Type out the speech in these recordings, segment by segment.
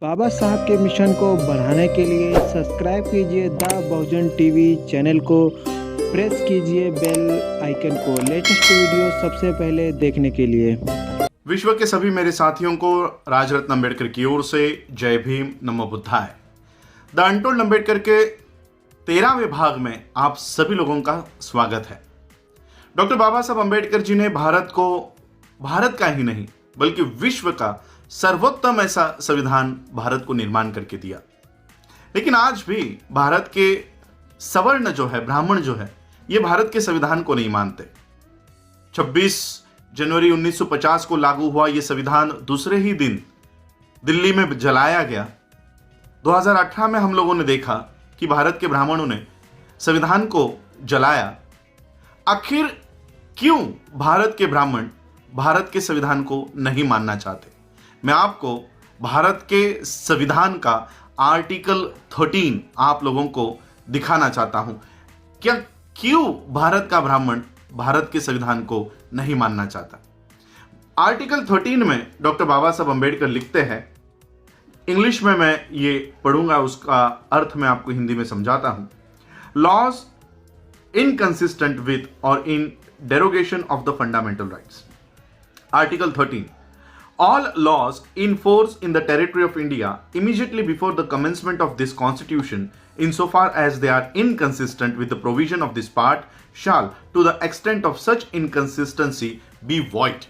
बाबा साहब के मिशन को बढ़ाने के लिए सब्सक्राइब कीजिए द बहुजन टीवी चैनल को, प्रेस कीजिए बेल आइकन को लेटेस्ट वीडियो सबसे पहले देखने के लिए। विश्व के सभी मेरे साथियों को राजरत्न अम्बेडकर की ओर से जय भीम, नमो बुद्धाय। द अनटोल्ड अम्बेडकर के 13वें भाग में आप सभी लोगों का स्वागत है। डॉक्टर बाबा साहब अम्बेडकर जी ने भारत को, भारत का ही नहीं बल्कि विश्व का सर्वोत्तम ऐसा संविधान भारत को निर्माण करके दिया। लेकिन आज भी भारत के सवर्ण जो है, ब्राह्मण जो है, ये भारत के संविधान को नहीं मानते। 26 जनवरी 1950 को लागू हुआ यह संविधान दूसरे ही दिन दिल्ली में जलाया गया। 2018 में हम लोगों ने देखा कि भारत के ब्राह्मणों ने संविधान को जलाया। आखिर क्यों भारत के ब्राह्मण भारत के संविधान को नहीं मानना चाहते? मैं आपको भारत के संविधान का आर्टिकल 13 आप लोगों को दिखाना चाहता हूं। क्या क्यों भारत का ब्राह्मण भारत के संविधान को नहीं मानना चाहता? आर्टिकल 13 में डॉक्टर बाबा साहब अम्बेडकर लिखते हैं, इंग्लिश में मैं ये पढ़ूंगा, उसका अर्थ मैं आपको हिंदी में समझाता हूं। लॉज इनकंसिस्टेंट विथ और in derogation of the fundamental rights. Article 13, all laws in force in the territory of India immediately before the commencement of this constitution, insofar as they are inconsistent with the provision of this part, shall to the extent of such inconsistency be void।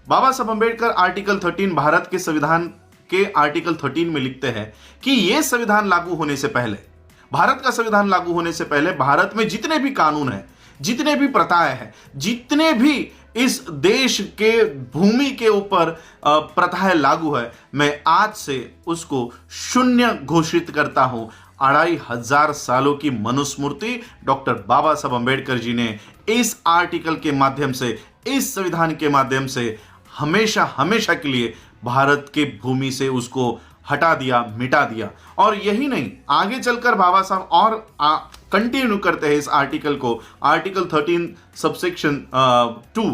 Baba Saheb Ambedkar article 13 Bharat के संविधान के article 13 में लिखते हैं कि यह संविधान लागू होने से पहले, भारत का संविधान लागू होने से पहले भारत में जितने भी कानून हैं, जितने भी प्रथाएं हैं, जितने भी इस देश के भूमि के ऊपर प्रथाएं लागू है, मैं आज से उसको शून्य घोषित करता हूं। 2500 सालों की मनुस्मृति डॉक्टर बाबा साहब अम्बेडकर जी ने इस आर्टिकल के माध्यम से, इस संविधान के माध्यम से हमेशा हमेशा के लिए भारत के भूमि से उसको हटा दिया, मिटा दिया। और यही नहीं, आगे चलकर बाबा साहब और कंटिन्यू करते हैं इस आर्टिकल को। Article 13 subsection 2,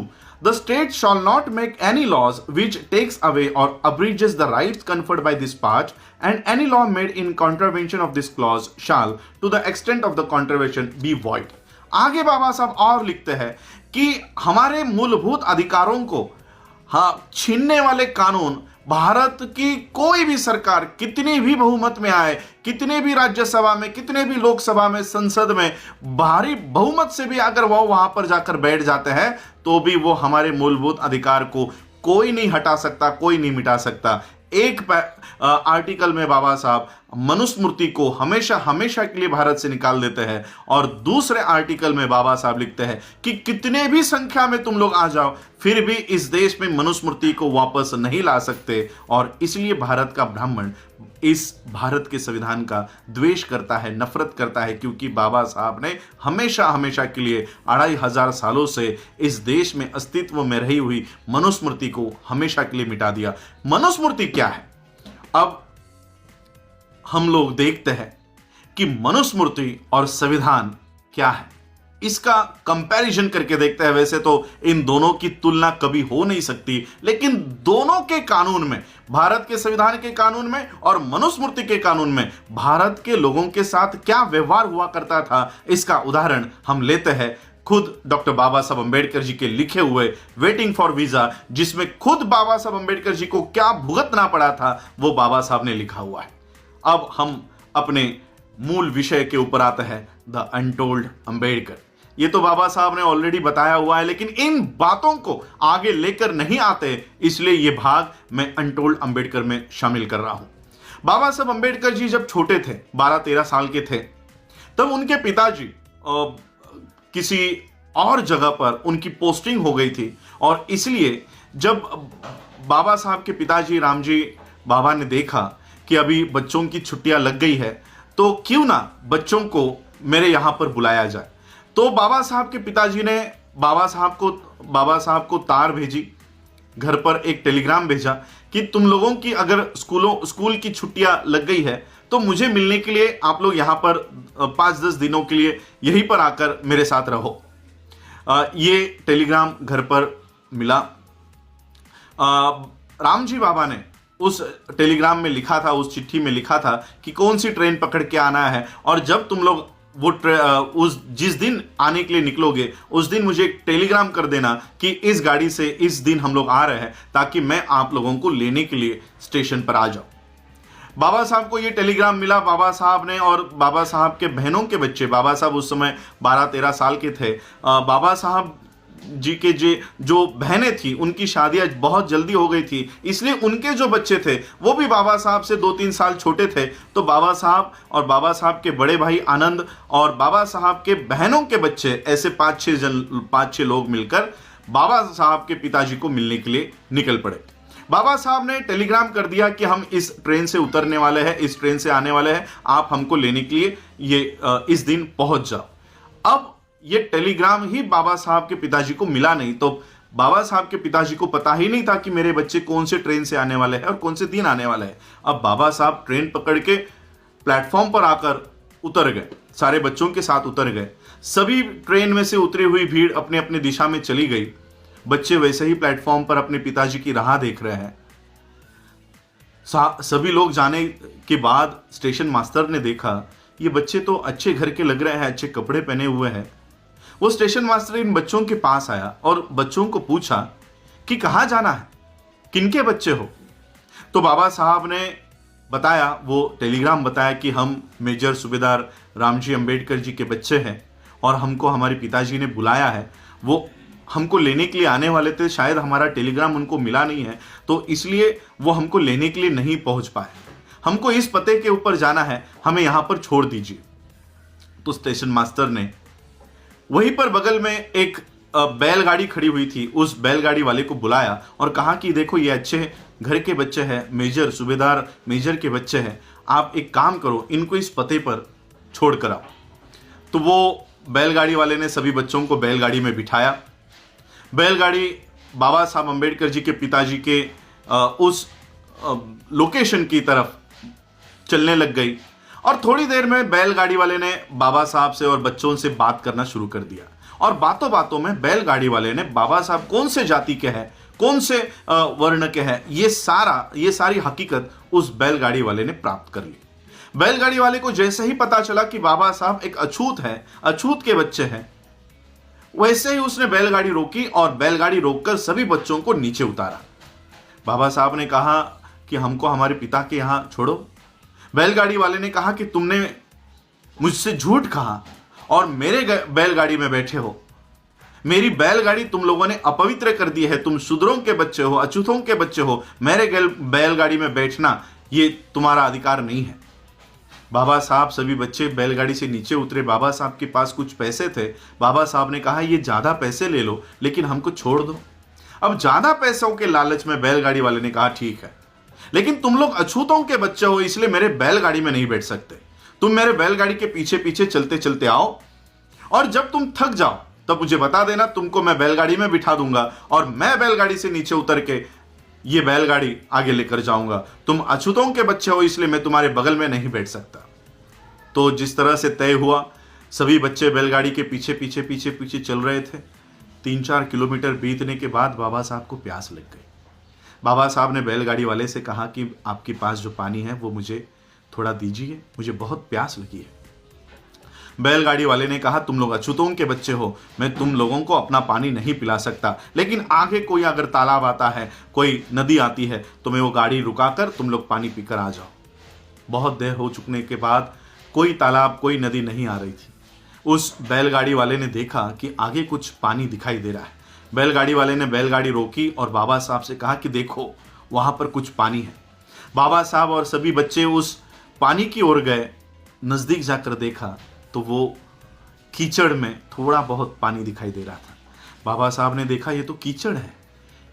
the state shall not make any laws which takes away और abridges the rights conferred by this part, and any law made in contravention of this clause shall to the extent of the contravention be void। आगे बाबा साहब और लिखते हैं कि हमारे मूलभूत अधिकारों को छीनने वाले कानून भारत की कोई भी सरकार कितनी भी बहुमत में आए, कितने भी राज्यसभा में, कितने भी लोकसभा में, संसद में भारी बहुमत से भी अगर वो वहां पर जाकर बैठ जाते हैं तो भी वो हमारे मूलभूत अधिकार को कोई नहीं हटा सकता, कोई नहीं मिटा सकता। एक आर्टिकल में बाबा साहब मनुस्मृति को हमेशा हमेशा के लिए भारत से निकाल देते हैं, और दूसरे आर्टिकल में बाबा साहब लिखते हैं कि कितने भी संख्या में तुम लोग आ जाओ, फिर भी इस देश में मनुस्मृति को वापस नहीं ला सकते। और इसलिए भारत का ब्राह्मण इस भारत के संविधान का द्वेष करता है, नफरत करता है, क्योंकि बाबा साहब ने हमेशा हमेशा के लिए 2500 सालों से इस देश में अस्तित्व में रही हुई मनुस्मृति को हमेशा के लिए मिटा दिया। मनुस्मृति क्या है? अब हम लोग देखते हैं कि मनुस्मृति और संविधान क्या है, इसका कंपैरिजन करके देखते हैं। वैसे तो इन दोनों की तुलना कभी हो नहीं सकती, लेकिन दोनों के कानून में, भारत के संविधान के कानून में और मनुस्मृति के कानून में भारत के लोगों के साथ क्या व्यवहार हुआ करता था, इसका उदाहरण हम लेते हैं खुद डॉक्टर बाबा साहब अम्बेडकर जी के लिखे हुए वेटिंग फॉर वीजा, जिसमें खुद बाबा साहब अम्बेडकर जी को क्या भुगतना पड़ा था वो बाबा साहब ने लिखा हुआ है। अब हम अपने मूल विषय के ऊपर आते हैं, द अनटोल्ड अम्बेडकर। ये तो बाबा साहब ने ऑलरेडी बताया हुआ है, लेकिन इन बातों को आगे लेकर नहीं आते, इसलिए ये भाग मैं अनटोल्ड अम्बेडकर में शामिल कर रहा हूं। बाबा साहब अम्बेडकर जी जब छोटे थे, 12-13 साल के थे, तब उनके पिताजी किसी और जगह पर उनकी पोस्टिंग हो गई थी, और इसलिए जब बाबा साहब के पिताजी रामजी बाबा ने देखा कि अभी बच्चों की छुट्टियां लग गई है, तो क्यों ना बच्चों को मेरे यहां पर बुलाया जाए। तो बाबा साहब के पिताजी ने बाबा साहब को तार भेजी, घर पर एक टेलीग्राम भेजा कि तुम लोगों की अगर स्कूल की छुट्टियां लग गई है तो मुझे मिलने के लिए आप लोग यहां पर 5-10 दिनों के लिए यहीं पर आकर मेरे साथ रहो। ये टेलीग्राम घर पर मिला। रामजी बाबा ने उस टेलीग्राम में लिखा था, उस चिट्ठी में लिखा था कि कौन सी ट्रेन पकड़ के आना है, और जब तुम लोग उस जिस दिन आने के लिए निकलोगे उस दिन मुझे एक टेलीग्राम कर देना कि इस गाड़ी से इस दिन हम लोग आ रहे हैं, ताकि मैं आप लोगों को लेने के लिए स्टेशन पर आ जाऊं। बाबा साहब को ये टेलीग्राम मिला। बाबा साहब ने और बाबा साहब के बहनों के बच्चे, बाबा साहब उस समय 12-13 साल के थे, बाबा साहब जी के जो बहनें थी उनकी शादियां बहुत जल्दी हो गई थी, इसलिए उनके जो बच्चे थे वो भी बाबा साहब से 2-3 साल छोटे थे। तो बाबा साहब और बाबा साहब के बड़े भाई आनंद और बाबा साहब के बहनों के बच्चे, ऐसे 5-6 लोग मिलकर बाबा साहब के पिताजी को मिलने के लिए निकल पड़े। बाबा साहब ने टेलीग्राम कर दिया कि हम इस ट्रेन से उतरने वाले हैं, इस ट्रेन से आने वाले हैं, आप हमको लेने के लिए इस दिन पहुंच जाओ। अब ये टेलीग्राम ही बाबा साहब के पिताजी को मिला नहीं, तो बाबा साहब के पिताजी को पता ही नहीं था कि मेरे बच्चे कौन से ट्रेन से आने वाले हैं और कौन से दिन आने वाले हैं। अब बाबा साहब ट्रेन पकड़ के प्लेटफॉर्म पर आकर उतर गए, सारे बच्चों के साथ उतर गए। सभी ट्रेन में से उतरी हुई भीड़ अपने अपने दिशा में चली गई। बच्चे वैसे ही प्लेटफॉर्म पर अपने पिताजी की राह देख रहे हैं। सभी लोग जाने के बाद स्टेशन मास्टर ने देखा ये बच्चे तो अच्छे घर के लग रहे हैं, अच्छे कपड़े पहने हुए हैं। वो स्टेशन मास्टर इन बच्चों के पास आया और बच्चों को पूछा कि कहाँ जाना है, किनके बच्चे हो। तो बाबा साहब ने बताया, वो टेलीग्राम बताया कि हम मेजर सूबेदार रामजी अंबेडकर जी के बच्चे हैं और हमको हमारे पिताजी ने बुलाया है। वो हमको लेने के लिए आने वाले थे, शायद हमारा टेलीग्राम उनको मिला नहीं है तो इसलिए वो हमको लेने के लिए नहीं पहुंच पाए। हमको इस पते के ऊपर जाना है, हमें यहां पर छोड़ दीजिए। तो स्टेशन मास्टर ने वहीं पर बगल में एक बैलगाड़ी खड़ी हुई थी, उस बैलगाड़ी वाले को बुलाया और कहा कि देखो ये अच्छे घर के बच्चे हैं, मेजर सूबेदार मेजर के बच्चे हैं, आप एक काम करो, इनको इस पते पर छोड़ कर आओ। तो वो बैलगाड़ी वाले ने सभी बच्चों को बैलगाड़ी में बिठाया। बैलगाड़ी बाबा साहब अंबेडकर जी के पिताजी के उस लोकेशन की तरफ चलने लग गई और थोड़ी देर में बैलगाड़ी वाले ने बाबा साहब से और बच्चों से बात करना शुरू कर दिया। और बातों बातों में बैलगाड़ी वाले ने बाबा साहब कौन से जाति के हैं, कौन से वर्ण के हैं, ये सारी हकीकत उस बैलगाड़ी वाले ने प्राप्त कर ली। बैलगाड़ी वाले को जैसे ही पता चला कि बाबा साहब एक अछूत है, अछूत के बच्चे हैं, वैसे ही उसने बैलगाड़ी रोकी और बैलगाड़ी रोककर सभी बच्चों को नीचे उतारा। बाबा साहब ने कहा कि हमको हमारे पिता के यहां छोड़ो। बैलगाड़ी वाले ने कहा कि तुमने मुझसे झूठ कहा और मेरे बैलगाड़ी में बैठे हो। मेरी बैलगाड़ी तुम लोगों ने अपवित्र कर दी है, तुम शूद्रों के बच्चे हो, अछूतों के बच्चे हो, मेरे बैलगाड़ी में बैठना ये तुम्हारा अधिकार नहीं है। बाबा साहब सभी बच्चे बैलगाड़ी से नीचे उतरे। बाबा साहब के पास कुछ पैसे थे। बाबा साहब ने कहा ये ज्यादा पैसे ले लो लेकिन हमको छोड़ दो। अब ज्यादा पैसों के लालच में बैलगाड़ी वाले ने कहा ठीक है, लेकिन तुम लोग अछूतों के बच्चे हो इसलिए मेरे बैलगाड़ी में नहीं बैठ सकते। तुम मेरे बैलगाड़ी के पीछे पीछे चलते चलते आओ और जब तुम थक जाओ तब मुझे बता देना, तुमको मैं बैलगाड़ी में बिठा दूंगा और मैं बैलगाड़ी से नीचे उतर के ये बैलगाड़ी आगे लेकर जाऊंगा। तुम अछूतों के बच्चे हो इसलिए मैं तुम्हारे बगल में नहीं बैठ सकता। तो जिस तरह से तय हुआ, सभी बच्चे बैलगाड़ी के पीछे पीछे पीछे पीछे चल रहे थे। 3-4 किलोमीटर बीतने के बाद बाबा साहब को प्यास लग गई। बाबा साहब ने बैलगाड़ी वाले से कहा कि आपके पास जो पानी है वो मुझे थोड़ा दीजिए, मुझे बहुत प्यास लगी है। बैलगाड़ी वाले ने कहा तुम लोग अछूतों के बच्चे हो, मैं तुम लोगों को अपना पानी नहीं पिला सकता, लेकिन आगे कोई अगर तालाब आता है, कोई नदी आती है तो मैं वो गाड़ी रुकाकर तुम लोग पानी पीकर आ जाओ। बहुत देर हो चुकने के बाद कोई तालाब, कोई नदी नहीं आ रही थी। उस बैलगाड़ी वाले ने देखा कि आगे कुछ पानी दिखाई दे रहा है। बैलगाड़ी वाले ने बैलगाड़ी रोकी और बाबा साहब से कहा कि देखो वहां पर कुछ पानी है। बाबा साहब और सभी बच्चे उस पानी की ओर गए। नजदीक जाकर देखा तो वो कीचड़ में थोड़ा बहुत पानी दिखाई दे रहा था। बाबा साहब ने देखा ये तो कीचड़ है,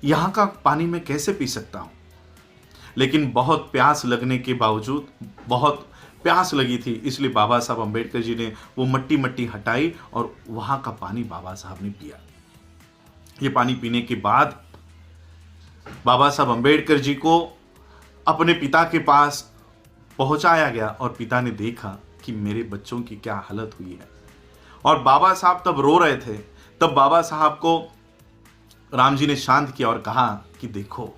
यहाँ का पानी मैं कैसे पी सकता हूँ। लेकिन बहुत प्यास लगने के बावजूद, बहुत प्यास लगी थी, इसलिए बाबा साहब अंबेडकर जी ने वो मट्टी हटाई और वहां का पानी बाबा साहब ने पिया। ये पानी पीने के बाद बाबा साहब अंबेडकर जी को अपने पिता के पास पहुंचाया गया और पिता ने देखा कि मेरे बच्चों की क्या हालत हुई है। और बाबा साहब तब रो रहे थे। तब बाबा साहब को राम जी ने शांत किया और कहा कि देखो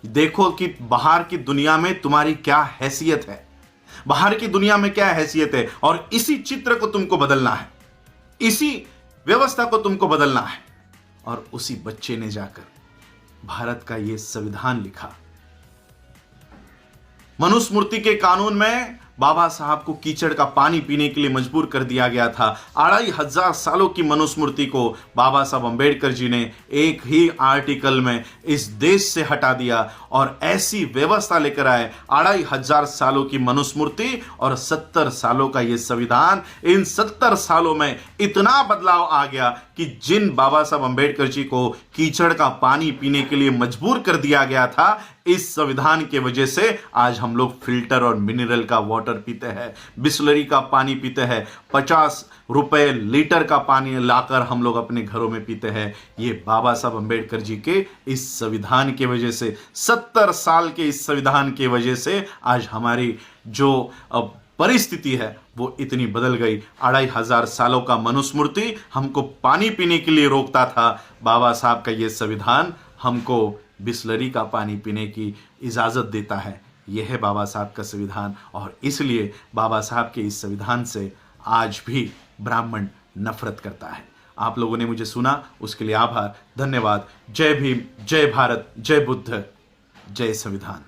देखो कि बाहर की दुनिया में तुम्हारी क्या हैसियत है, बाहर की दुनिया में क्या हैसियत है, और इसी चित्र को तुमको बदलना है, इसी व्यवस्था को तुमको बदलना है। और उसी बच्चे ने जाकर भारत का यह संविधान लिखा। मनुस्मृति के कानून में बाबा साहब को कीचड़ का पानी पीने के लिए मजबूर कर दिया गया था। 2500 सालों की मनुस्मृति को बाबा साहब अंबेडकर जी ने एक ही आर्टिकल में इस देश से हटा दिया और ऐसी व्यवस्था लेकर आए। 2500 सालों की मनुस्मृति और 70 सालों का यह संविधान, इन 70 सालों में इतना बदलाव आ गया कि जिन बाबा साहब अंबेडकर जी को कीचड़ का पानी पीने के लिए मजबूर कर दिया गया था, इस संविधान के वजह से आज हम लोग फिल्टर और मिनरल का वाटर पीते हैं, बिस्लरी का पानी पीते हैं, 50 रुपए लीटर का पानी लाकर हम लोग अपने घरों में पीते हैं। ये बाबा साहब अंबेडकर जी के इस संविधान की वजह से, 70 साल के इस संविधान की वजह से आज हमारी जो परिस्थिति है वो इतनी बदल गई। 2500 सालों का मनुस्मृति हमको पानी पीने के लिए रोकता था, बाबा साहब का ये संविधान हमको बिस्लरी का पानी पीने की इजाज़त देता है। यह है बाबा साहब का संविधान, और इसलिए बाबा साहब के इस संविधान से आज भी ब्राह्मण नफरत करता है। आप लोगों ने मुझे सुना, उसके लिए आभार, धन्यवाद। जय भीम, जय भारत, जय बुद्ध, जय संविधान।